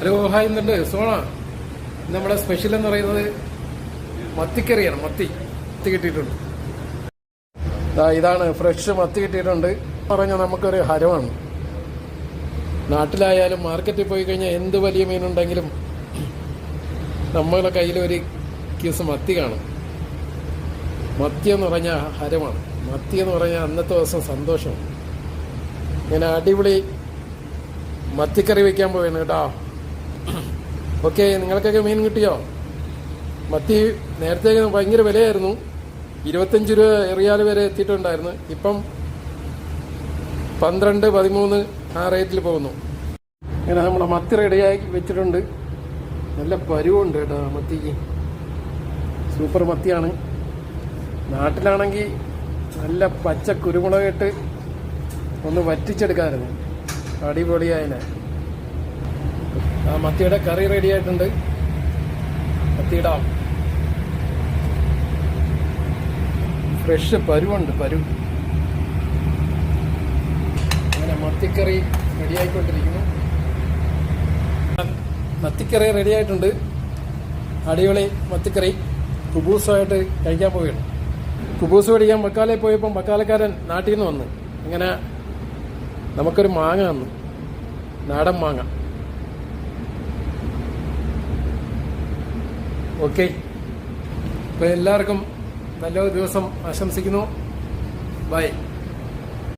Hello hi എന്നുണ്ട് സോണ. നമ്മുടെ special എന്ന് പറയുന്നത് മത്തിക്കറിയാണ്. മത്തി കിട്ടിയിട്ടുണ്ട്. ഇതാണ് ഫ്രഷ് മത്തി കിട്ടിയിട്ടുണ്ട്. പറഞ്ഞാൽ നമുക്കൊരു ഹരമാണ്. നാട്ടിലായാലും മാർക്കറ്റിൽ പോയി കഴിഞ്ഞാൽ എന്ത് വലിയ മീനുണ്ടെങ്കിലും നമ്മളെ കയ്യിൽ ഒരു കേസ് മത്തി കാണും. മത്തി എന്ന് പറഞ്ഞാൽ ഹരമാണ്. മത്തി എന്ന് പറഞ്ഞാൽ അന്നത്തെ ദിവസം സന്തോഷമാണ്. ഇങ്ങനെ അടിപൊളി മത്തിക്കറി വയ്ക്കാൻ പോവുകയാണ് കേട്ടോ. ഓക്കെ, നിങ്ങൾക്കൊക്കെ മീൻ കിട്ടിയോ? മത്തി നേരത്തെ ഭയങ്കര വിലയായിരുന്നു. 25 രൂപ എറിയാൽ വരെ എത്തിയിട്ടുണ്ടായിരുന്നു. ഇപ്പം 12, 13 ആ റേറ്റിൽ പോകുന്നു. ഇങ്ങനെ നമ്മളെ മത്തി റെഡിയാക്കി വെച്ചിട്ടുണ്ട്. നല്ല പരുവുണ്ട് കേട്ടോ മത്തിക്ക്. സൂപ്പർ മത്തിയാണ്. നാട്ടിലാണെങ്കിൽ നല്ല പച്ച കുരുമുളകിട്ട് ഒന്ന് വറ്റിച്ചെടുക്കാമായിരുന്നു. അടിപൊളിയായതിനെ. ആ മത്തിയുടെ കറി റെഡി ആയിട്ടുണ്ട്. മത്തിയിടാം. ഫ്രഷ് പരുവുണ്ട്. അങ്ങനെ മത്തിക്കറി റെഡിയായിക്കൊണ്ടിരിക്കുന്നു. മത്തിക്കറി റെഡി ആയിട്ടുണ്ട്. അടിപൊളി മത്തിക്കറി കുബൂസുമായിട്ട് കഴിക്കാൻ പോവുകയാണ്. കുബൂസ് മേടിക്കാൻ ബക്കാലയിൽ പോയപ്പം ബക്കാലക്കാരൻ നാട്ടിൽ നിന്ന് വന്നു. ഇങ്ങനെ നമുക്കൊരു മാങ്ങ തന്നു, നാടൻ മാങ്ങ. ഓക്കെ, അപ്പോൾ എല്ലാവർക്കും നല്ലൊരു ദിവസം ആശംസിക്കുന്നു. ബൈ.